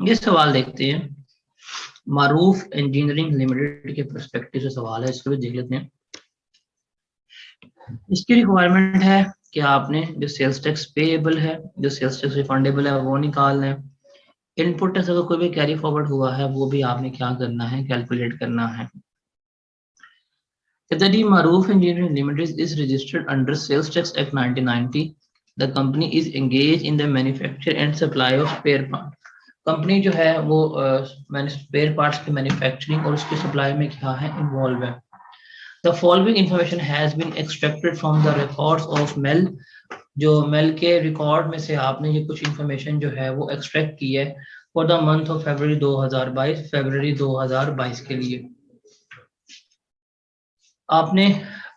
ये सवाल देखते हैं, मारूफ इंजीनियरिंग लिमिटेड के पर्सपेक्टिव से सवाल है, इसको भी देख लेते हैं। इसकी रिक्वायरमेंट है कि आपने जो सेल्स टैक्स पेएबल है, जो सेल्स टैक्स रिफंडेबल है, वो निकालना है। इनपुट टैक्स अगर कोई भी कैरी फॉरवर्ड हुआ है वो भी आपने क्या करना है, कैलकुलेट करना है। The Maroof Engineering Limited is registered under Sales Tax Act 1990. The company is engaged in the manufacture and supply of spare parts. Company जो है वो स्पेयर पार्ट्स की मैन्युफैक्चरिंग और उसकी सप्लाई में क्या है, इन्वॉल्व है। The following information has been extracted from the records of mail. जो मेल के रिकॉर्ड में से आपने ये कुछ इंफॉर्मेशन जो है वो एक्सट्रैक्ट की है for the month of February 2022, फरवरी 2022 के लिए। आपने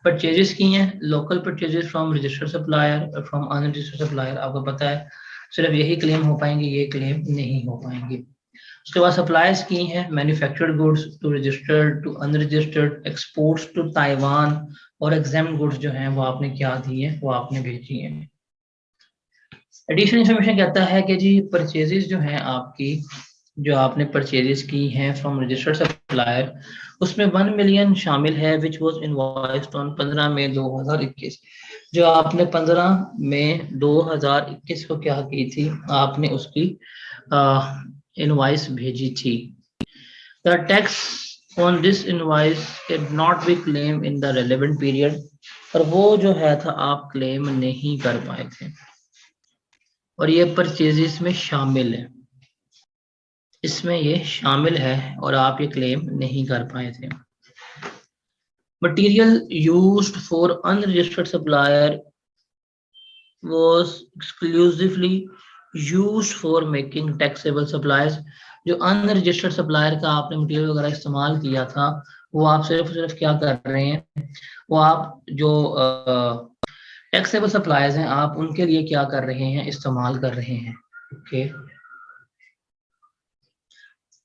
परचेजेस की हैं, local purchases from registered supplier, from unregistered supplier, आपको पता है सिर्फ यही क्लेम हो पाएंगे, ये क्लेम नहीं हो पाएंगे। उसके बाद सप्लाईज की हैं, manufactured goods to registered, to unregistered, exports to Taiwan, और एग्जाम गुड्स जो हैं वो आपने क्या दी है, वो आपने भेजी हैं। एडिशनल इन्फॉर्मेशन कहता है कि जी परचेजेस जो हैं आपकी, जो आपने परचेजेस की हैं फ्रॉम रजिस्टर्ड सप्लायर, उसमें 1 मिलियन शामिल है विच वाज इनवॉइस्ड ऑन 15 मई 2021। जो आपने 15 मई 2021 को क्या की थी, आपने उसकी इनवॉइस भेजी थी। The tax on this invoice can not be claim in the relevant period, और वो जो है था आप क्लेम नहीं कर पाए थे, और ये परचेजेस में शामिल है, इसमें ये शामिल है और आप ये क्लेम नहीं कर पाए थे। Material used for unregistered supplier was exclusively used for making taxable supplies. जो अनरजिस्टर्ड सप्लायर का आपने मटेरियल वगैरह इस्तेमाल किया था, वो आप सिर्फ क्या कर रहे हैं, वो आप जो टैक्सेबल सप्लायर्स हैं आप उनके लिए क्या कर रहे हैं, इस्तेमाल कर रहे हैं। Okay,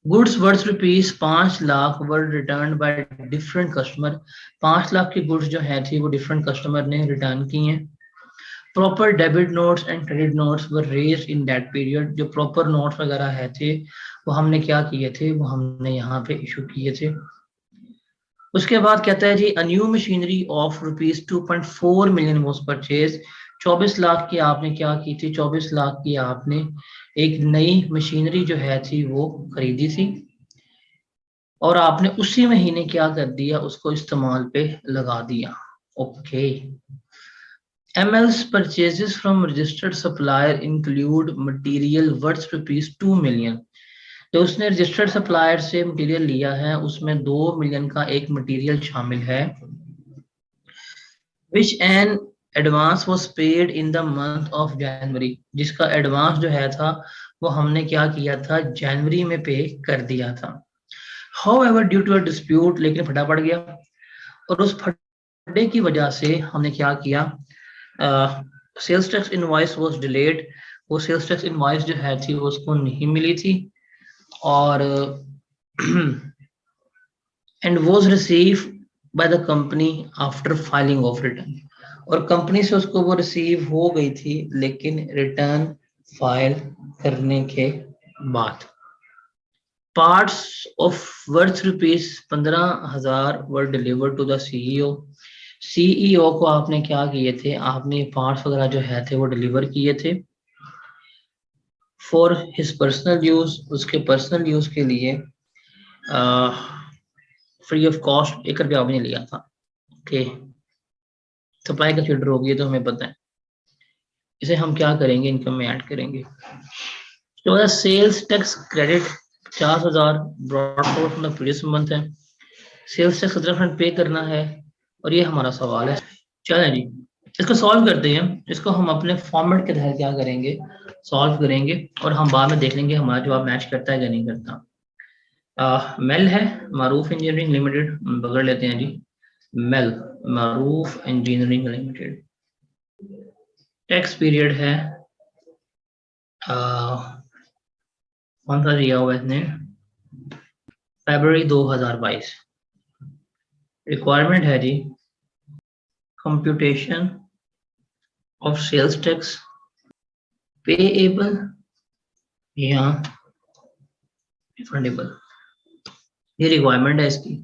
goods worth rupees 5 lakh were return by different customer. 5 lakh की गुड्स जो है थी वो डिफरेंट कस्टमर ने रिटर्न की हैं। Proper debit notes and credit notes were raised in that period. जो प्रॉपर नोट्स वगैरह है थे वो हमने क्या किए थे, वो हमने यहाँ पे इशू किए थे। उसके बाद कहता है जी, a new machinery of rupees 2.4 million was purchase. 24 lakh की आपने क्या की थी, 24 लाख की आपने एक नई मशीनरी जो है थी वो खरीदी थी, और आपने उसी महीने क्या कर दिया, उसको इस्तेमाल पे लगा दिया। Okay, ML's purchases from registered supplier include material worth rupees 2 million। जो उसने रजिस्टर्ड सप्लायर से मटेरियल लिया है उसमें 2 मिलियन का एक मटेरियल शामिल है। विच an advance was paid in the month of January. जिसका एडवांस जो है था वो हमने क्या किया था, जनवरी में पे कर दिया था। However, due to a dispute, लेकिन फटा पड़ गया, और उस फटे की वजह से हमने क्या किया, sales tax invoice was delayed. वो सेल्स टैक्स इनवॉइस जो है थी वो उसको नहीं मिली थी, और and was receive by the company after filing of return. और कंपनी से उसको वो रिसीव हो गई थी लेकिन रिटर्न फाइल करने के बाद। Parts of worth rupees 15,000 were delivered to the CEO. CEO को आपने क्या किए थे, आपने पार्ट्स वगैरह जो है थे वो डिलीवर किए थे फॉर हिज पर्सनल यूज, उसके पर्सनल यूज के लिए, फ्री ऑफ कॉस्ट, 1 रुपया भी नहीं लिया था। ओके, सप्लाई का फीडर होगी, तो हमें पता है। इसे हम क्या करेंगे, इनकम में ऐड करेंगे। तो sales tax credit 50,000 brought forward from the previous month है। सेल्स टैक्स 17% पे करना है, और ये हमारा सवाल है। चलें जी, इसको सॉल्व करते हैं। इसको हम अपने फॉर्मेट के तहत क्या करेंगे, सॉल्व करेंगे, और हम बाद में देख लेंगे हमारा जवाब मैच करता है या नहीं करता। मेल है, मारूफ इंजीनियरिंग लिमिटेड, पकड़ लेते हैं जी। मेल, मारूफ इंजीनियरिंग लिमिटेड। टैक्स पीरियड है, कौन सा दिया हुआ है इसने, फरवरी 2022। रिक्वायरमेंट है जी, computation of sales tax payable या रिफंडेबल, ये रिक्वायरमेंट है इसकी।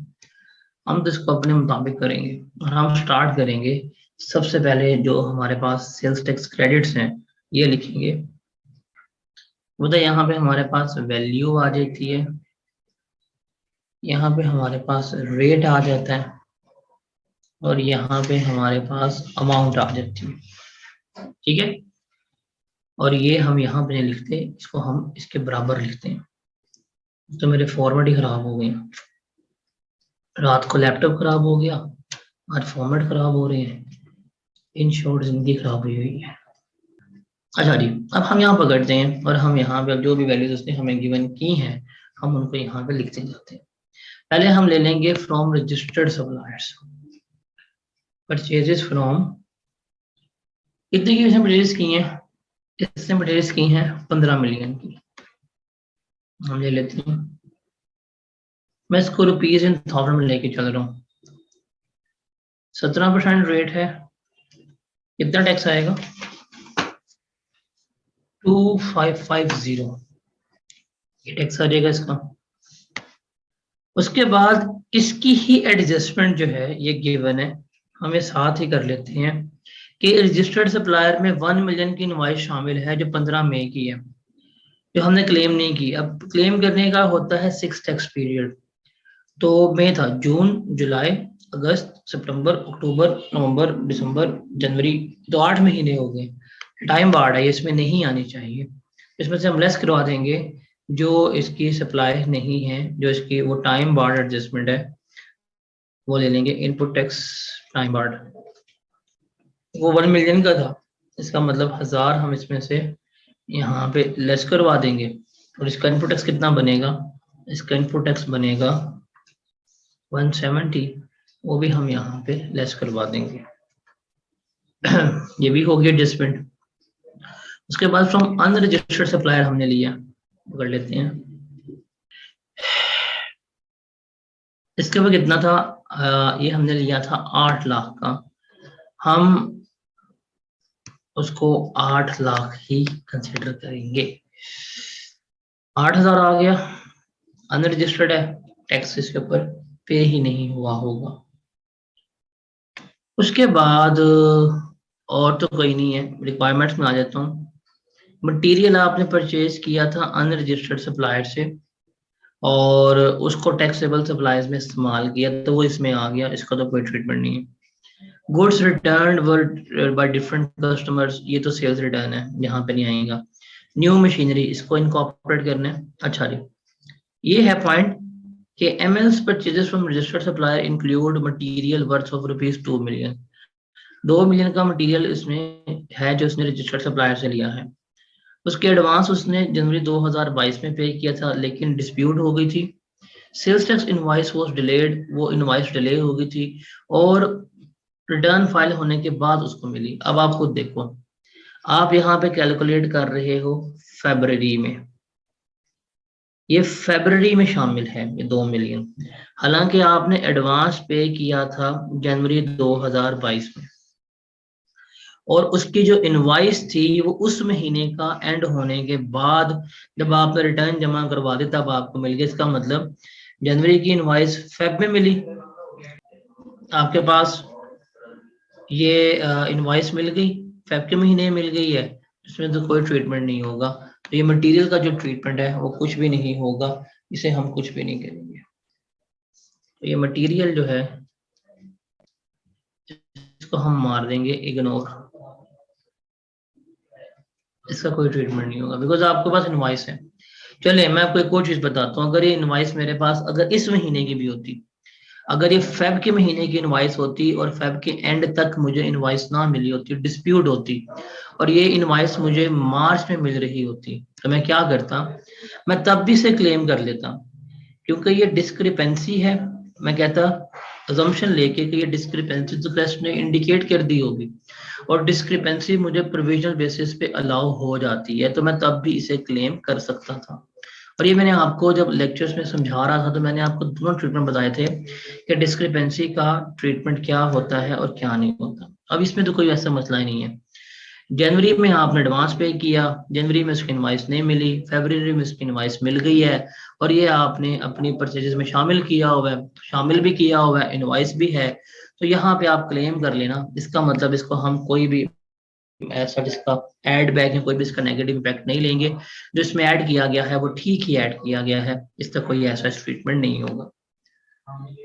हम तो इसको अपने मुताबिक करेंगे और हम स्टार्ट करेंगे। सबसे पहले जो हमारे पास सेल्स टैक्स क्रेडिट्स हैं ये लिखेंगे। वो तो यहाँ पे हमारे पास वैल्यू आ जाती है, यहाँ पे हमारे पास रेट आ जाता है, और यहाँ पे हमारे पास अमाउंट आ जाती है। ठीक है, और ये हम यहाँ पे नहीं लिखते, इसको हम इसके बराबर लिखते हैं। तो मेरे फॉर्मेट ही खराब हो गए, रात को लैपटॉप खराब हो गया, आज फॉर्मेट खराब हो रहे हैं, इन शॉर्ट जिंदगी खराब हुई हुई है। अच्छा जी, अब हम यहाँ पकड़ते हैं और हम यहाँ पे अब जो भी वैल्यूज उसने हमें गिवन की हैं हम उनको यहाँ पे लिखते जाते हैं। पहले हम ले लेंगे from registered suppliers, purchases from, कितने की इसने परचेज की हैं? इसने परचेज की हैं 15 मिलियन की। हम ले लेते हैं, मैं इसको रुपीज इन थाउजेंड में लेके चल रहा हूँ। 17% रेट है, कितना टैक्स आएगा? 2550, ये टैक्स आ जाएगा इसका। उसके बाद इसकी ही एडजस्टमेंट जो है ये गिवन है, हम ये साथ ही कर लेते हैं कि रजिस्टर्ड सप्लायर में 1 मिलियन की इनवॉइस शामिल है जो 15 मई की है, जो हमने क्लेम नहीं की। अब क्लेम करने का होता है 6 टैक्स पीरियड, तो मई था, जून, जुलाई, अगस्त, सितंबर, अक्टूबर, नवंबर, दिसंबर, जनवरी, तो 8 महीने हो गए। टाइम बार्ड है, इसमें नहीं आनी चाहिए, इसमें से हम लेस करवा देंगे जो इसकी सप्लाई नहीं है, जो इसकी वो टाइम बार्ड एडजस्टमेंट है वो ले लेंगे। इनपुट टैक्स टाइम बार्ड वो 1 मिलियन का था, इसका मतलब 1000 हम इसमें से यहाँ पे लेस करवा देंगे, और इसका इनपुट टैक्स कितना बनेगा? इसका इनपुट टैक्स बनेगा 170, वो भी हम यहाँ पे लेस करवा देंगे। ये भी हो गया एडजस्टमेंट। उसके बाद फ्रॉम अनरजिस्टर्ड सप्लायर हमने लिया, पकड़ लेते हैं। इसके बाद कितना था? ये हमने लिया था 8 लाख का, हम उसको 8 लाख ही कंसिडर करेंगे। 8000 आ गया, अनरजिस्टर्ड है, टैक्स इसके ऊपर पे ही नहीं हुआ होगा। उसके बाद और तो कोई नहीं है, रिक्वायरमेंट्स में आ जाता हूँ। मटेरियल आपने परचेज किया था अनरजिस्टर्ड सप्लायर से और उसको टैक्सेबल सप्लायर्स में इस्तेमाल किया, तो वो इसमें आ गया, इसका तो कोई ट्रीटमेंट नहीं है। Goods return by different customers, ये तो सेल्स रिटर्न है, यहाँ पे नहीं आएगा। न्यू मशीनरी, इसको इनकॉर्पोरेट करना है। अच्छा जी, ये है पॉइंट कि एमएल्स purchases from registered supplier include material worth of ₹2 मिलियन। 2 मिलियन का मटेरियल इसमें है जो उसने रजिस्टर्ड सप्लायर से लिया है। उसके एडवांस उसने जनवरी 2022 में पे किया था, लेकिन डिस्प्यूट हो गई थी। Sales tax invoice was delayed, वो इनवॉइस डिले हो गई थी और रिटर्न फाइल होने के बाद उसको मिली। अब आप खुद देखो, आप यहाँ पे कैलकुलेट कर रहे हो फरवरी में, ये फरवरी में शामिल है ये 2 मिलियन, हालांकि आपने एडवांस पे किया था जनवरी 2022 में, और उसकी जो इनवॉइस थी वो उस महीने का एंड होने के बाद जब आपने रिटर्न जमा करवा दी तब आपको मिल गया। इसका मतलब जनवरी की इनवॉइस फेब में मिली आपके पास, ये इनवॉइस मिल गई, फेब के महीने मिल गई है, इसमें तो कोई ट्रीटमेंट नहीं होगा। तो ये मटेरियल का जो ट्रीटमेंट है वो कुछ भी नहीं होगा, इसे हम कुछ भी नहीं करेंगे। तो ये मटेरियल जो है इसको हम मार देंगे इग्नोर, इसका कोई ट्रीटमेंट नहीं होगा बिकॉज आपके पास इनवॉइस है। चलिए मैं आपको एक और चीज बताता हूँ, अगर ये इनवॉइस मेरे पास अगर इस महीने की भी होती, अगर ये फेब के महीने की इनवॉइस होती और फेब के एंड तक मुझे इनवॉइस ना मिली होती, डिस्प्यूट होती, और ये इनवॉइस मुझे मार्च में मिल रही होती, तो मैं क्या करता? मैं तब भी से क्लेम कर लेता, क्योंकि ये डिस्क्रिपेंसी है। मैं कहता अजम्पशन लेके कि ये डिस्क्रिपेंसी तो टेस्ट ने इंडिकेट कर दी होगी, और डिस्क्रिपेंसी मुझे प्रोविजनल बेसिस पे अलाउ हो जाती है, तो मैं तब भी इसे क्लेम कर सकता था। और ये मैंने आपको जब लेक्चर्स में समझा रहा था तो मैंने आपको दोनों ट्रीटमेंट बताए थे कि डिस्क्रिपेंसी का ट्रीटमेंट क्या होता है और क्या नहीं होता। अब इसमें तो कोई ऐसा मसला ही नहीं है। जनवरी में आपने एडवांस पे किया, जनवरी में उसकी इनवाइस नहीं मिली, फरवरी में उसकी इनवाइस मिल गई है और ये आपने अपनी परचेजेस में शामिल किया हुआ है, शामिल भी किया हुआ है, इनवाइस भी है, तो यहाँ पे आप क्लेम कर लेना। इसका मतलब इसको हम कोई भी ऐसा जिसका ऐड बैक है कोई भी इसका नेगेटिव इम्पैक्ट नहीं लेंगे। जो इसमें ऐड किया गया है वो ठीक ही ऐड किया गया है, इसका कोई ऐसा ट्रीटमेंट नहीं होगा।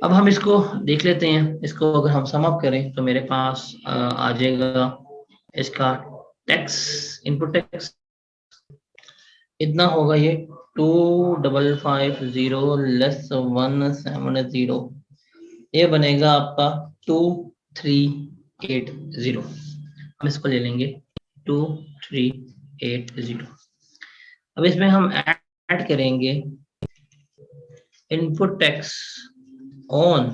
अब हम इसको देख लेते हैं। इसको अगर हम सम अप करें तो मेरे पास आ जाएगा इसका टैक्स, इनपुट टैक्स इतना होगा, ये 2550 लेस 170, ये बनेगा आपका 2380। हम इसको ले लेंगे 2380। अब इसमें हम ऐड करेंगे input tax on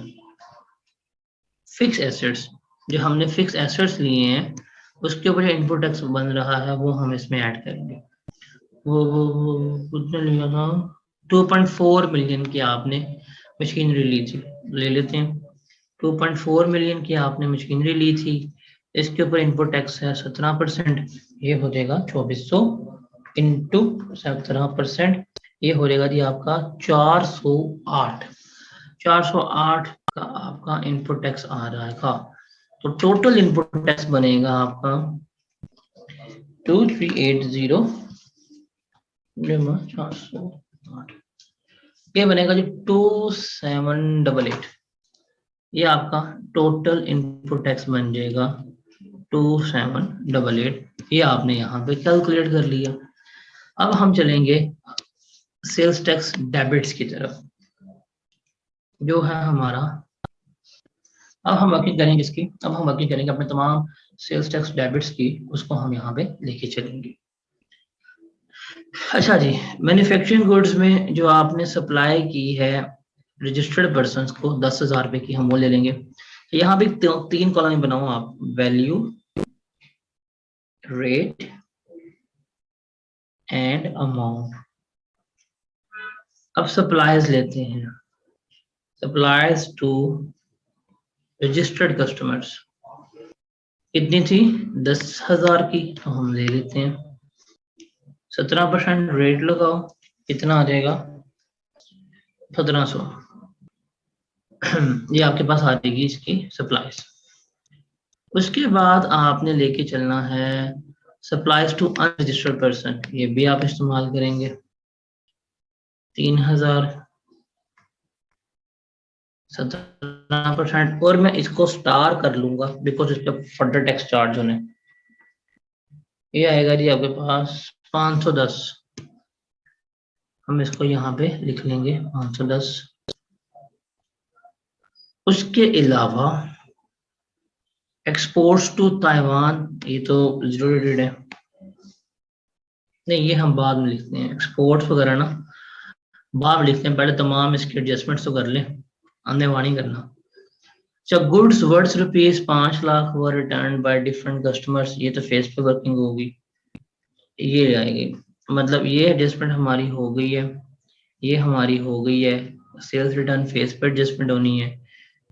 fix assets. जो हमने फिक्स एसेट्स लिए हैं उसके ऊपर जो इनपुट टैक्स बन रहा है वो हम इसमें ऐड करेंगे। वो कितने लिया था, 2.4 मिलियन की आपने मशीनरी ली थी, ले लेते हैं 2.4 मिलियन की आपने मशीनरी ली थी। इसके ऊपर इनपुट टैक्स है 17%, ये हो जाएगा 2400 इंटू 17%, ये हो जाएगा जी आपका 408। 408 का आपका इनपुट टैक्स आ जाएगा। तो टोटल इनपुट टैक्स बनेगा आपका 2380 408, ये बनेगा जी 2788। ये आपका टोटल इनपुट टैक्स बन जाएगा 2788। ये आपने यहाँ पे कैलकुलेट कर लिया। अब हम चलेंगे सेल्स टैक्स डेबिट्स की तरफ, जो है हमारा, अब हम वर्किंग करेंगे इसकी, अब हम वर्किंग करेंगे अपने तमाम सेल्स टैक्स डेबिट्स की, उसको हम यहाँ पे लेके चलेंगे। अच्छा जी, मैन्युफैक्चरिंग गुड्स में जो आपने सप्लाई की है रजिस्टर्ड पर्सन को 10,000 रुपए की, हम वो ले लेंगे। तो यहाँ भी तीन कॉलम बनाओ आप, वैल्यू, रेट एंड अमाउंट। अब सप्लाईज लेते हैं, सप्लाईज टू रजिस्टर्ड कस्टमर्स कितनी थी, 10,000 की, तो हम ले लेते हैं 17% रेट लगाओ, कितना आ जाएगा 1700। ये आपके पास आ जाएगी इसकी सप्लाईज। उसके बाद आपने लेके चलना है सप्लाईज टू अनरजिस्टर्ड पर्सन, ये भी आप इस्तेमाल करेंगे 3,000, 17%, और मैं इसको स्टार कर लूंगा बिकॉज इस पर फर्दर टैक्स चार्ज होने। ये आएगा जी आपके पास 510, हम इसको यहाँ पे लिख लेंगे 510। उसके अलावा एक्सपोर्ट्स टू ताइवान, ये तो जीरो रेटेड है, नहीं ये हम बाद में लिखते हैं, एक्सपोर्ट्स वगैरह ना बाद में लिखते हैं, पहले तमाम इसके एडजस्टमेंट्स तो कर लें, अंधेवानी करना। अच्छा, goods worth ₹5 lakh were return by different customers, ये तो फेस पे वर्किंग होगी, ये आएगी, मतलब ये एडजस्टमेंट हमारी हो गई है, ये हमारी हो गई है। सेल्स रिटर्न फेस पे एडजस्टमेंट होनी है,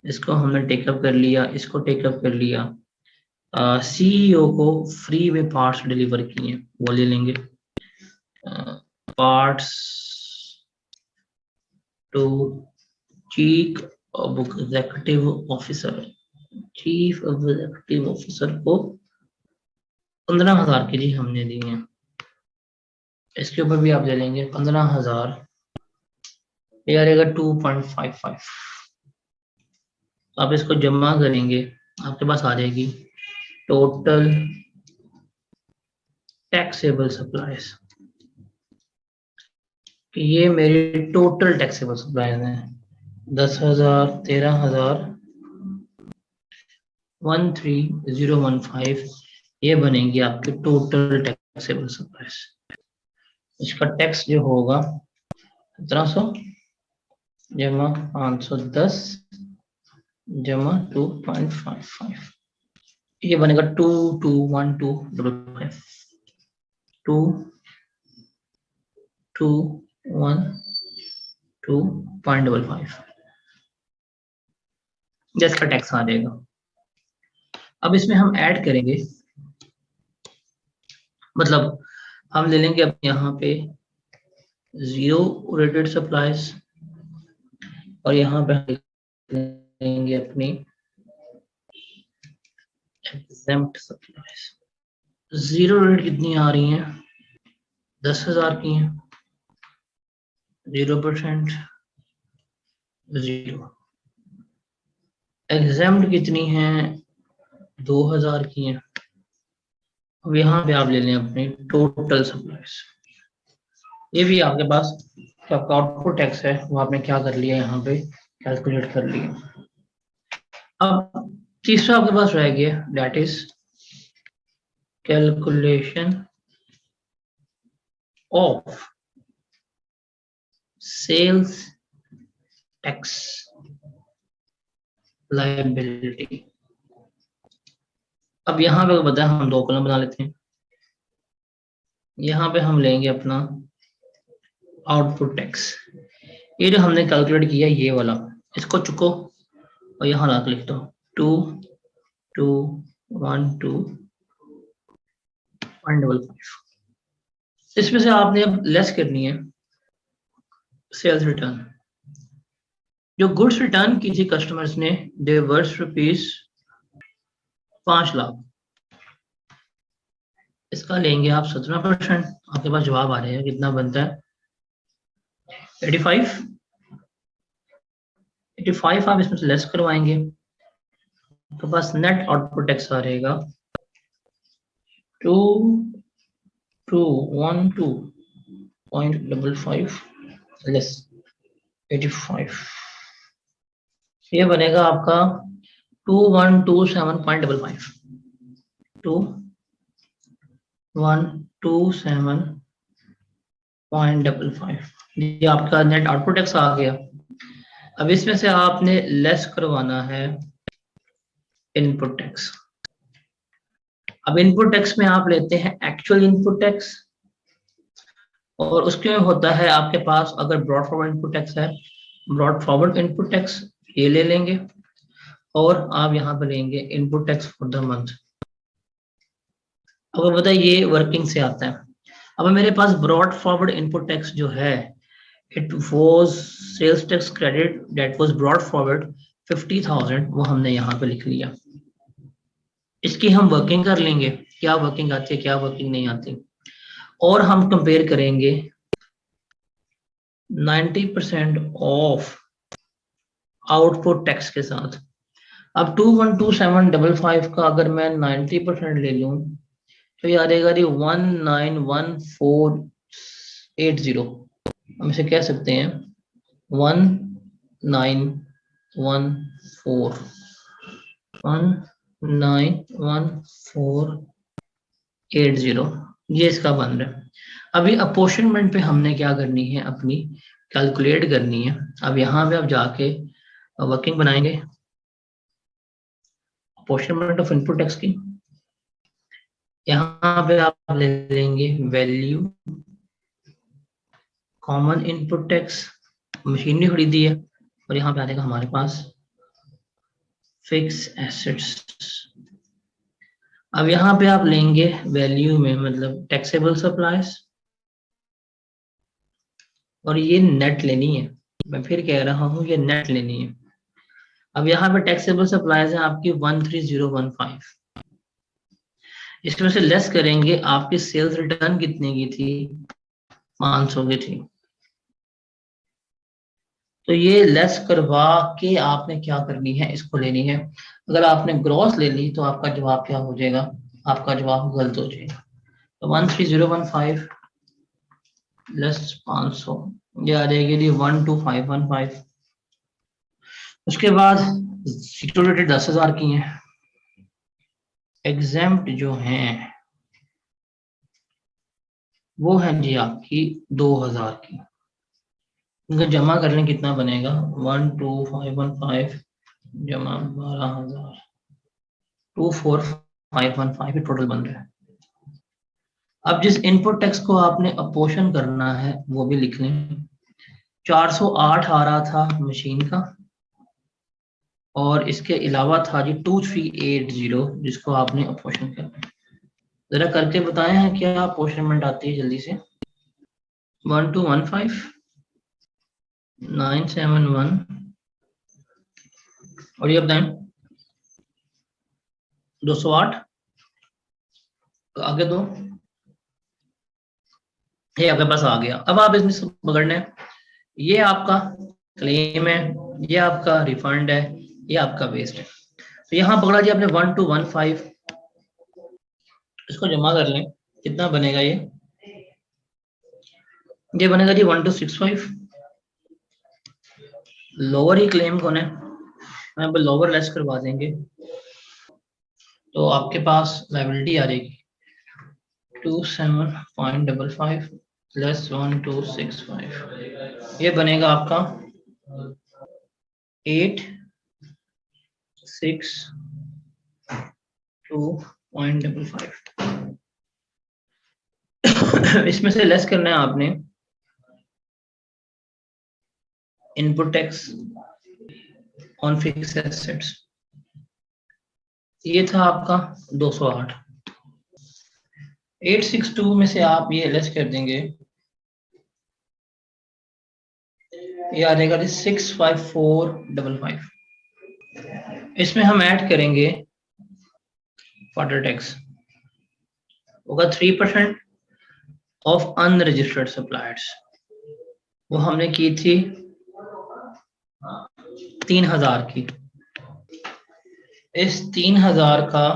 इसको हमने टेकअप कर लिया, इसको टेकअप कर लिया। सीईओ को फ्री में पार्ट्स डिलीवर किए, वो ले लेंगे। Parts to chief executive officer, chief executive officer को 15,000 के लिए हमने दिए हैं, इसके ऊपर भी आप ले लेंगे 15,000, ये आ जाएगा 2.55। आप इसको जमा करेंगे, आपके पास आ जाएगी टोटल टैक्सेबल सप्लाईज, ये मेरी टोटल टैक्सेबल सप्लाईज हैं 10,000, 13,000, 13,015, ये बनेगी आपकी टोटल टैक्सेबल सप्लाईज। इसका टैक्स जो होगा 1700 जमा 510 जमा 2.55, ये बनेगा 221255, 2212.55, जिसका टैक्स आ जाएगा। अब इसमें हम ऐड करेंगे मतलब हम ले लेंगे अब यहाँ पे 0 रेटेड सप्लाईज और यहाँ पे हम लेंगे अपनी एग्जेम्प्ट सप्लाईज। 0 रेट कितनी आ रही हैं? 10,000 की हैं। 0% 0। एग्जेम्प्ट कितनी है? 2,000 की हैं। अब यहाँ पे आप ले लें अपनी टोटल सप्लाईज। ये भी आपके पास जो आपका आउटपुट टैक्स है वो आपने क्या कर लिया, यहाँ पे कैलकुलेट कर लिया। अब तीसरा आपके पास रह गया, that is calculation of sales tax liability. अब यहाँ पे बताया हम 2 कॉलम बना लेते हैं। यहाँ पे हम लेंगे अपना आउटपुट टैक्स। ये जो हमने कैलकुलेट किया ये वाला, इसको चुको और यहाँ ला लिख दो 2,212.55। इसमें से आपने अब लेस करनी है सेल्स रिटर्न। जो गुड्स रिटर्न की थी कस्टमर्स ने, दे वर्स रुपीज 5 लाख। इसका लेंगे आप 17%। आपके पास जवाब आ रहे हैं कितना बनता है? 85। 85 आप इसमें से लेस करवाएंगे तो बस नेट आउटपुट टैक्स आ रहेगा 2,212.55 लेस 85। ये बनेगा आपका 2,127.55। 2,127.55 ये आपका नेट आउटपुट टैक्स आ गया। अब इसमें से आपने लेस करवाना है इनपुट टैक्स। अब इनपुट टैक्स में आप लेते हैं एक्चुअल इनपुट टैक्स और उसके में होता है आपके पास, अगर ब्रॉड फॉरवर्ड इनपुट टैक्स है, ब्रॉड फॉरवर्ड इनपुट टैक्स ये ले लेंगे और आप यहाँ पे लेंगे input tax for the month. अब बताइए ये वर्किंग से आता है। अब मेरे पास ब्रॉड फॉरवर्ड इनपुट टैक्स जो है, it was sales tax credit that was brought forward 50,000, वो हमने यहाँ पे लिख लिया। इसकी हम वर्किंग कर लेंगे, क्या वर्किंग आती है क्या वर्किंग नहीं आती, और हम कंपेयर करेंगे 90% ऑफ आउटपुट टैक्स के साथ। अब 2,127.55 का अगर मैं 90% ले लूं तो ये आ जाएगा 191480। हम इसे कह सकते हैं 1914 ये इसका बन रहा है। अभी अपोर्शनमेंट पे हमने क्या करनी है, अपनी कैलकुलेट करनी है। अब यहाँ पे आप जाके वर्किंग बनाएंगे अपोर्शनमेंट ऑफ इनपुट टैक्स की। यहाँ पे आप ले लेंगे value common input tax, machinery खरीदी है, और यहाँ पे आ जाएगा हमारे पास फिक्स एसेट्स। अब यहाँ पे आप लेंगे वैल्यू में मतलब टैक्सेबल सप्लाईज, और ये नेट लेनी है। मैं फिर कह रहा हूँ ये नेट लेनी है। अब यहाँ पे टैक्सेबल सप्लाईज है आपकी 13,015। इसमें से लेस करेंगे, आपकी सेल्स रिटर्न कितने की थी? 500 की थी। तो ये लेस करवा के आपने क्या करनी है, इसको लेनी है। अगर आपने ग्रॉस ले ली तो आपका जवाब क्या हो जाएगा? आपका जवाब गलत हो जाएगा। तो 13,015 लेस 500 ये आ जाएगी 12,515। उसके बाद सिक्योरिटी 10,000 की है। एग्जेम्प्ट जो हैं वो है जी आपकी 2,000 की। इनको जमा कर लें कितना बनेगा? 12,515 जमा 12,000 24,515 टोटल बन रहा है। अब जिस इनपुट टैक्स को आपने अपोर्शन करना है वो भी लिख लें। 408 आ रहा था मशीन का, और इसके अलावा था जी 2380 जिसको आपने अपोर्शन करना है। जरा करके बताएं हैं क्या अपोर्शनमेंट आती है जल्दी से। 1215 971 और ये बताएं 208 आगे दो, ये आपके पास आ गया। अब आप इसमें से पकड़ना है, ये आपका क्लेम है, ये आपका रिफंड है, ये आपका वेस्ट है। तो यहाँ पकड़ा जी आपने 1215, इसको जमा कर लें, कितना बनेगा ये बनेगा जी 1265। लोअर ही क्लेम कौन है, मैं लोअर लेस करवा देंगे तो आपके पास लायबिलिटी आ जाएगी 27.55 लेस 1265, ये बनेगा आपका 862.55 इसमें से लेस करना है आपने input tax on fixed assets, ये था आपका 208। 862 में से आप ये लेस कर देंगे, ये आ जाएगा 65455। इसमें हम ऐड करेंगे फाटर टैक्स, होगा 3% ऑफ अनरजिस्टर्ड सप्लायर्स, वो हमने की थी 3000 की। इस 3000 का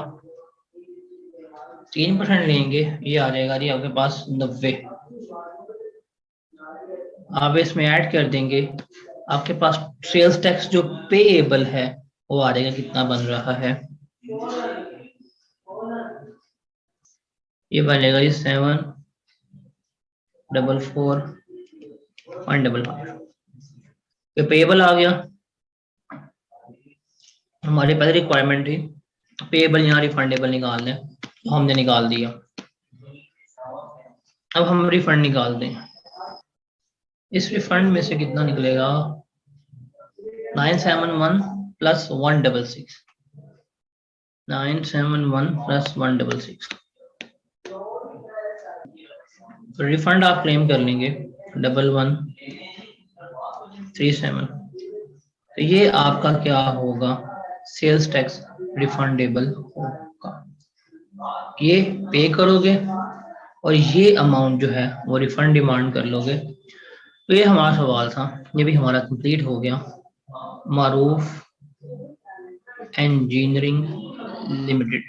3% लेंगे, ये आ जाएगा जी आपके पास 90। आप इसमें ऐड कर देंगे, आपके पास सेल्स टैक्स जो पेएबल है वो आ जाएगा, कितना बन रहा है, ये बनेगा जी 744.55। ये पेएबल आ गया, हमारे पास रिक्वायरमेंट थी पेएबल यहाँ रिफंडेबल निकालने, तो हमने निकाल दिया। अब हम रिफंड निकाल दें, इस रिफंड में से कितना निकलेगा 971 प्लस 166, 971 प्लस 166, तो रिफंड आप क्लेम कर लेंगे 1137। तो ये आपका क्या होगा, सेल्स टैक्स रिफंडेबल होगा, ये पे करोगे और ये अमाउंट जो है वो रिफंड डिमांड कर लोगे। तो ये हमारा सवाल था, ये भी हमारा कंप्लीट हो गया। मारूफ इंजीनियरिंग लिमिटेड।